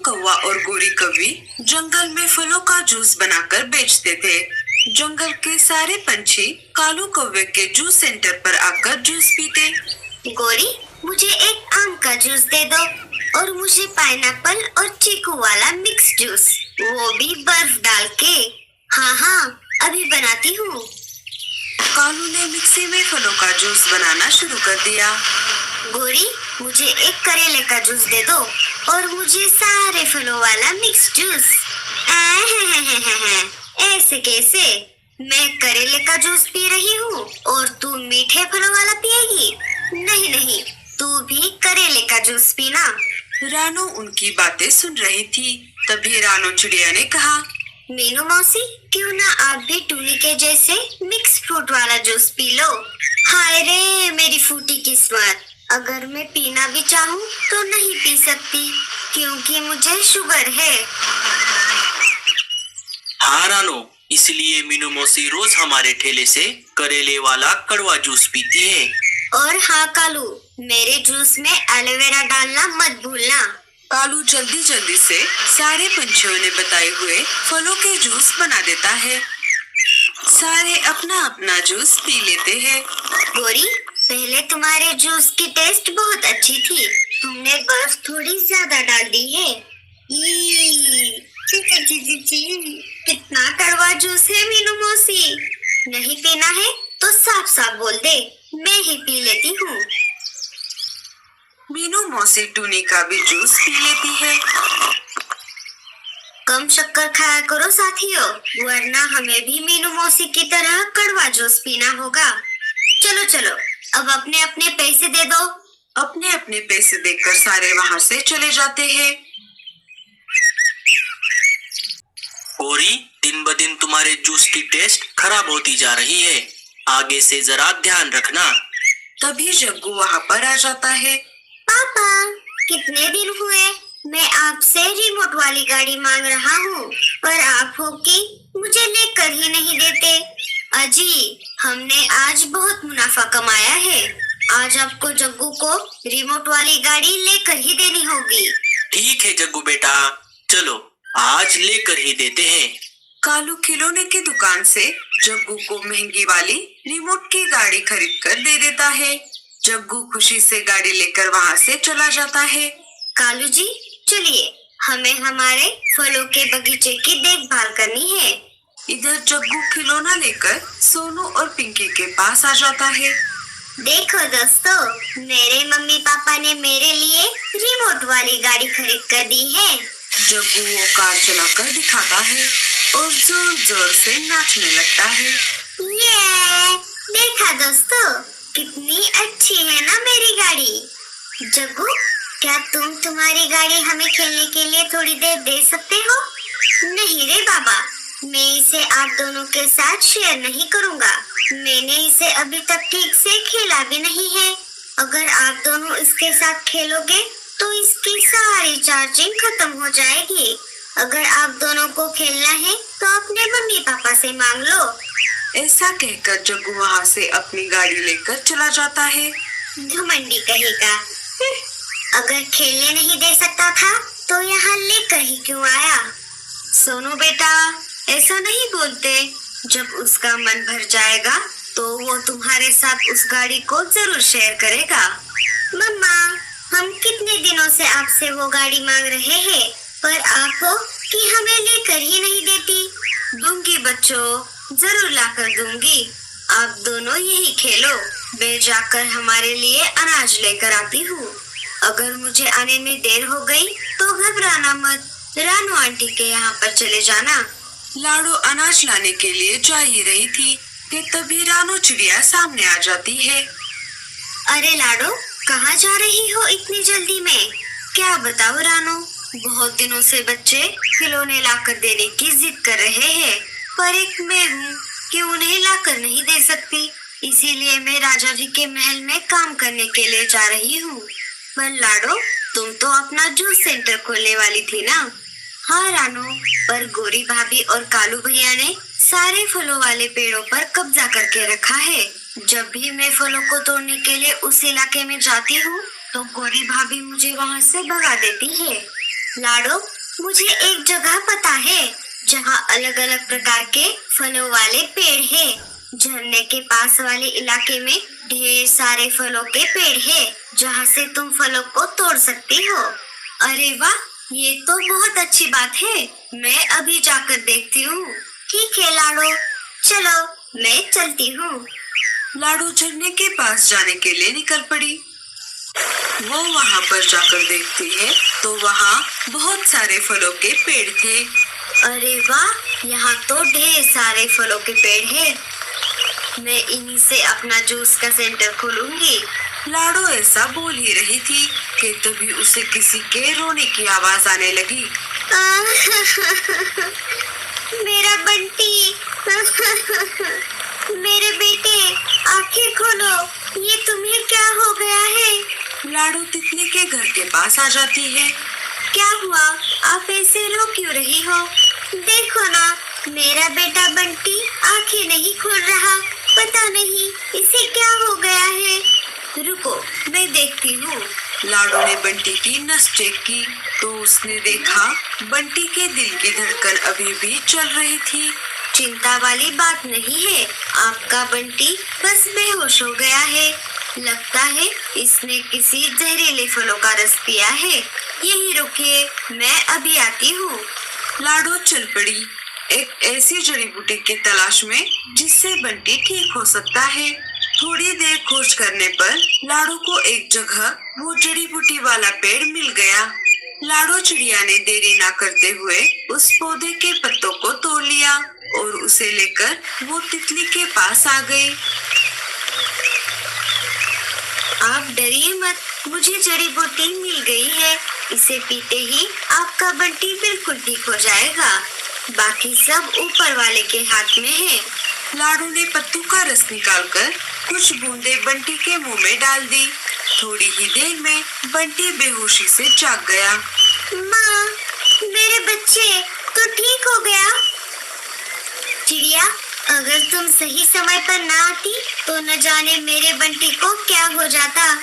कौवा और गोरी कौवी जंगल में फलों का जूस बनाकर बेचते थे। जंगल के सारे पंछी कालू कौवे के जूस सेंटर पर आकर जूस पीते। गोरी, मुझे एक आम का जूस दे दो और मुझे पाइनएप्पल और चीकू वाला मिक्स जूस, वो भी बर्फ डाल के। हाँ हाँ, अभी बनाती हूँ। कालू ने मिक्सी में फलों का जूस बनाना शुरू कर दिया। गोरी, मुझे एक करेले का जूस दे दो और मुझे सारे फलों वाला मिक्स जूस। ऐसे कैसे? मैं करेले का जूस पी रही हूँ और तू मीठे फलों वाला पिएगी? नहीं नहीं, तू भी करेले का जूस पीना। रानो उनकी बातें सुन रही थी। तभी रानो चिड़िया ने कहा, मीनू मौसी, क्यों ना आप भी टूनी के जैसे मिक्स फ्रूट वाला जूस पी लो। हाय रे मेरी फूटी किस्मत, अगर मैं पीना भी चाहूँ तो नहीं पी सकती क्योंकि मुझे शुगर है। हाँ रानो, इसलिए मीनू मौसी रोज हमारे ठेले से करेले वाला कड़वा जूस पीती है। और हाँ कालू, मेरे जूस में एलोवेरा डालना मत भूलना। कालू जल्दी जल्दी से सारे पंछियों ने बताए हुए फलों के जूस बना देता है। सारे अपना अपना जूस पी लेते हैं। गोरी, पहले तुम्हारे जूस की टेस्ट बहुत अच्छी थी, तुमने बर्फ थोड़ी ज्यादा डाल दी है। कितना कड़वा जूस है मीनू मौसी। नहीं पीना है तो साफ साफ बोल दे, मैं ही पी लेती हूँ। मीनू मौसी टूनी का भी जूस पी लेती है। कम शक्कर खाया करो साथियों, वरना हमें भी मीनू मौसी की तरह कड़वा जूस पीना होगा। चलो चलो, अब अपने अपने पैसे दे दो। अपने अपने पैसे देकर सारे वहाँ से चले जाते हैं। गोरी, दिन ब दिन तुम्हारे जूस की टेस्ट खराब होती जा रही है, आगे से जरा ध्यान रखना। तभी जग्गू वहाँ पर आ जाता है। पापा, कितने दिन हुए मैं आपसे रिमोट वाली गाड़ी मांग रहा हूँ, पर आप हो कि मुझे लेकर ही नहीं देते। अजी, हमने आज बहुत मुनाफा कमाया है, आज आपको जग्गू को रिमोट वाली गाड़ी लेकर ही देनी होगी। ठीक है जग्गू बेटा, चलो आज लेकर ही देते हैं। कालू खिलौने की दुकान से जग्गू को महंगी वाली रिमोट की गाड़ी खरीद कर दे देता है। जग्गू खुशी से गाड़ी लेकर वहाँ से चला जाता है। कालू जी, चलिए, हमें हमारे फलों के बगीचे की देखभाल करनी है। इधर जग्गू खिलौना लेकर सोनू और पिंकी के पास आ जाता है। देखो दोस्तों, मेरे मम्मी पापा ने मेरे लिए रिमोट वाली गाड़ी खरीद कर दी है। जग्गू वो कार चलाकर दिखाता है और जोर जोर से नाचने लगता है। ये देखा दोस्तों, कितनी अच्छी है ना मेरी गाड़ी। जग्गू, क्या तुम तुम्हारी गाड़ी हमें खेलने के लिए थोड़ी देर दे सकते हो? नहीं रे बाबा, मैं इसे आप दोनों के साथ शेयर नहीं करूँगा। मैंने इसे अभी तक ठीक से खेला भी नहीं है। अगर आप दोनों इसके साथ खेलोगे तो इसकी सारी चार्जिंग खत्म हो जाएगी। अगर आप दोनों को खेलना है तो अपने मम्मी पापा से मांग लो। ऐसा कहकर जग्गू वहाँ से अपनी गाड़ी लेकर चला जाता है। घमंडी कहेगा, अगर खेलने नहीं दे सकता था तो यहाँ लेकर ही क्यों आया? सोनू बेटा, ऐसा नहीं बोलते। जब उसका मन भर जाएगा तो वो तुम्हारे साथ उस गाड़ी को जरूर शेयर करेगा। मम्मा, हम कितने दिनों से आपसे वो गाड़ी मांग रहे हैं, पर आप हो कि हमें लेकर ही नहीं देती। दूंगी बच्चों, जरूर लाकर दूंगी। आप दोनों यही खेलो, मैं जाकर हमारे लिए अनाज लेकर आती हूँ। अगर मुझे आने में देर हो गई तो घबराना मत, रानू आंटी के यहाँ पर चले जाना। लाडो अनाज लाने के लिए जा ही रही थी कि तभी रानू चिड़िया सामने आ जाती है। अरे लाडो, कहाँ जा रही हो इतनी जल्दी में? क्या बताओ रानू, बहुत दिनों से बच्चे खिलौने लाकर देने की जिद कर रहे हैं, पर एक मैं हूँ कि उन्हें लाकर नहीं दे सकती, इसीलिए मैं राजा जी के महल में काम करने के लिए जा रही हूँ। पर लाडो, तुम तो अपना जूस सेंटर खोलने वाली थी ना? हाँ रानू, पर गोरी भाभी और कालू भैया ने सारे फलों वाले पेड़ों पर कब्जा करके रखा है। जब भी मैं फलों को तोड़ने के लिए उस इलाके में जाती हूँ तो गोरी भाभी मुझे वहाँ से भगा देती है। लाडो, मुझे एक जगह पता है जहाँ अलग अलग प्रकार के फलों वाले पेड़ हैं। झरने के पास वाले इलाके में ढेर सारे फलों के पेड़ हैं, जहाँ से तुम फलों को तोड़ सकती हो। अरे वाह, ये तो बहुत अच्छी बात है। मैं अभी जाकर देखती हूँ। ठीक है लाडो, चलो मैं चलती हूँ। लाडो झरने के पास जाने के लिए निकल पड़ी। वो वहाँ पर जाकर देखती है तो वहाँ बहुत सारे फलों के पेड़ थे। अरे वाह, यहाँ तो ढेर सारे फलों के पेड़ हैं। मैं इन्हीं से अपना जूस का सेंटर खोलूंगी। लाडो ऐसा बोल ही रही थी कि तभी उसे किसी के रोने की आवाज आने लगी। मेरा बंटी, मेरे बेटे, आंखें खोलो, ये तुम्हें क्या हो गया है? लाडो तितली के घर के पास आ जाती है। क्या हुआ? आप ऐसे रो क्यों रही हो? देखो ना, मेरा बेटा बंटी आंखें नहीं खोल रहा। पता नहीं इसे क्या हो गया है। रुको, मैं देखती हूँ। लाडो ने बंटी की नस चेक की तो उसने देखा बंटी के दिल की धड़कन अभी भी चल रही थी। चिंता वाली बात नहीं है, आपका बंटी बस बेहोश हो गया है। लगता है इसने किसी जहरीले फलों का रस पिया है। यहीं रुकिए, मैं अभी आती हूँ। लाडो चल पड़ी एक ऐसी जड़ी बूटी की तलाश में जिससे बंटी ठीक हो सकता है। थोड़ी देर खोज करने पर लाडो को एक जगह वो जड़ी बूटी वाला पेड़ मिल गया। लाडो चिड़िया ने देरी ना करते हुए उस पौधे के पत्तों को तोड़ लिया और उसे लेकर वो तितली के पास आ गई। आप डरिए मत, मुझे जड़ी बूटी मिल गई है। इसे पीते ही आपका बंटी बिल्कुल ठीक हो जाएगा। बाकी सब ऊपर वाले के हाथ में है। लाडो ने पत्तों का रस निकालकर कुछ बूंदे बंटी के मुंह में डाल दी। थोड़ी ही देर में बंटी बेहोशी से जाग गया। माँ, मेरे बच्चे, तो ठीक हो गया? चिड़िया, अगर तुम सही समय पर ना आती तो न जाने मेरे बंटी को क्या हो जाता।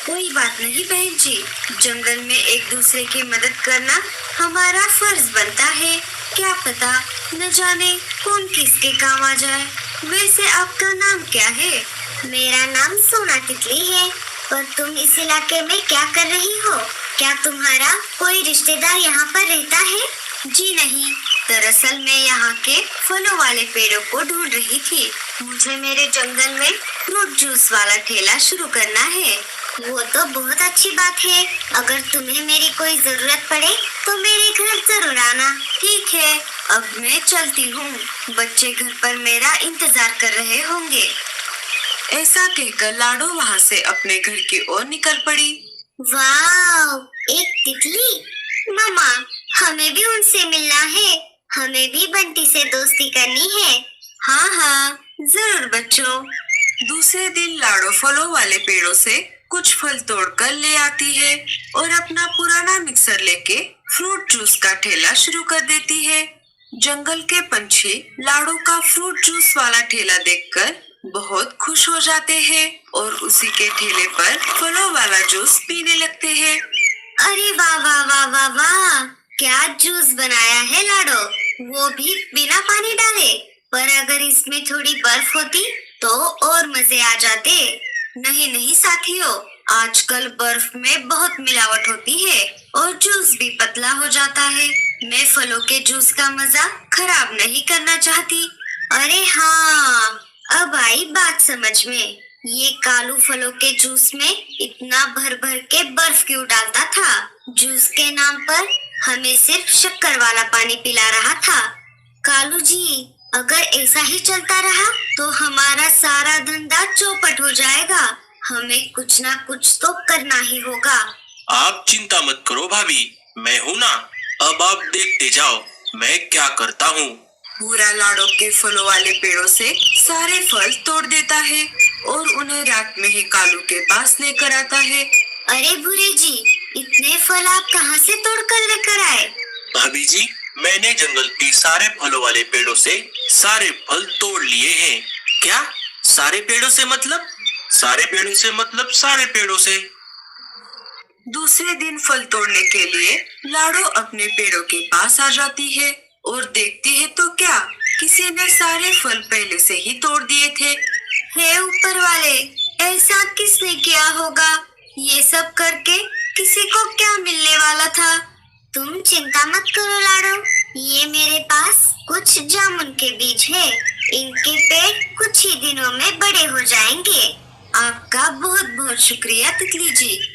कोई बात नहीं बहन जी, जंगल में एक दूसरे की मदद करना हमारा फर्ज बनता है। क्या पता न जाने कौन किसके काम आ जाए। वैसे आपका नाम क्या है? मेरा नाम सोना तितली है। पर तुम इस इलाके में क्या कर रही हो? क्या तुम्हारा कोई रिश्तेदार यहाँ पर रहता है? जी नहीं, दरअसल मैं यहाँ के फलों वाले पेड़ों को ढूंढ रही थी। मुझे मेरे जंगल में फ्रूट जूस वाला ठेला शुरू करना है। वो तो बहुत अच्छी बात है। अगर तुम्हें मेरी कोई जरूरत पड़े तो मेरे घर जरूर आना। ठीक है, अब मैं चलती हूँ। बच्चे घर पर मेरा इंतजार कर रहे होंगे। ऐसा कहकर लाडो वहाँ से अपने घर की ओर निकल पड़ी। वाह, एक तितली! मामा, हमें भी उनसे मिलना है। हमें भी बंटी से दोस्ती करनी है। हाँ हाँ, जरूर बच्चों। दूसरे दिन लाडो फलों वाले पेड़ों से कुछ फल तोड़कर ले आती है और अपना पुराना मिक्सर लेके फ्रूट जूस का ठेला शुरू कर देती है। जंगल के पंछी लाडो का फ्रूट जूस वाला ठेला देखकर बहुत खुश हो जाते हैं और उसी के ठेले पर फलों वाला जूस पीने लगते हैं। अरे वाह वाह वाह वाह वाह, क्या जूस बनाया है लाडो, वो भी बिना पानी डाले। पर अगर इसमें थोड़ी बर्फ होती तो और मजे आ जाते। नहीं नहीं साथियों, आजकल बर्फ में बहुत मिलावट होती है और जूस भी पतला हो जाता है। मैं फलों के जूस का मजा खराब नहीं करना चाहती। अरे हाँ, अब आई बात समझ में। ये कालू फलों के जूस में इतना भर भर के बर्फ क्यों डालता था? जूस के नाम पर हमें सिर्फ शक्कर वाला पानी पिला रहा था। कालू जी, अगर ऐसा ही चलता रहा तो हमारा सारा धंधा चौपट हो जाएगा। हमें कुछ ना कुछ तो करना ही होगा। आप चिंता मत करो भाभी, मैं हूँ ना। अब आप देखते जाओ मैं क्या करता हूँ। पूरा लाडो के फलों वाले पेड़ों से सारे फल तोड़ देता है और उन्हें रात में ही कालू के पास लेकर आता है। अरे भूरे जी, इतने फल आप कहाँ से तोड़ कर लेकर आए? भाभी जी, मैंने जंगल के सारे फलों वाले पेड़ों से सारे फल तोड़ लिए हैं। क्या सारे पेड़ों से मतलब? सारे पेड़ों से मतलब सारे पेड़ों से। दूसरे दिन फल तोड़ने के लिए लाडो अपने पेड़ों के पास आ जाती है और देखती है तो क्या, किसी ने सारे फल पहले से ही तोड़ दिए थे। हे ऊपर वाले, ऐसा किसने किया होगा? ये सब करके किसी को क्या मिलने वाला था? तुम चिंता मत करो लाडो, ये मेरे पास कुछ जामुन के बीज है। इनके पेड़ कुछ ही दिनों में बड़े हो जाएंगे। आपका बहुत बहुत शुक्रिया तितली जी।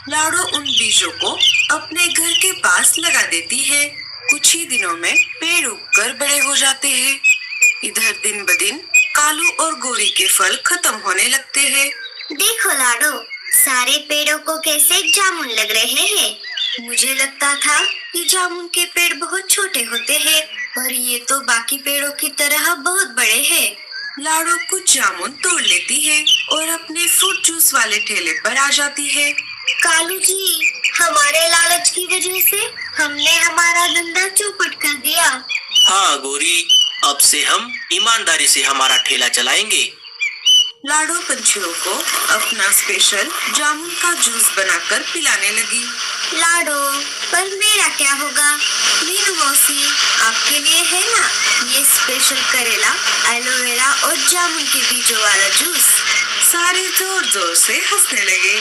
लाडो उन बीजों को अपने घर के पास लगा देती है। कुछ ही दिनों में पेड़ उगकर बड़े हो जाते हैं। इधर दिन ब दिन कालू और गोरी के फल खत्म होने लगते हैं। देखो लाडो, सारे पेड़ों को कैसे जामुन लग रहे हैं। मुझे लगता था कि जामुन के पेड़ बहुत छोटे होते हैं, पर ये तो बाकी पेड़ों की तरह बहुत बड़े हैं। लाडो कुछ जामुन तोड़ लेती है और अपने फ्रूट जूस वाले ठेले पर आ जाती है। कालू जी, हमारे लालच की वजह से हमने हमारा धंधा चौपट कर दिया। हाँ गोरी, अब से हम ईमानदारी से हमारा ठेला चलाएंगे। लाडो पंछियों को अपना स्पेशल जामुन का जूस बनाकर पिलाने लगी। लाडो, पर मेरा क्या होगा? मीनू मौसी, आपके लिए है ना ये स्पेशल करेला, एलोवेरा और जामुन के बीजों वाला जूस। सारे जोर जोर से हंसने लगे।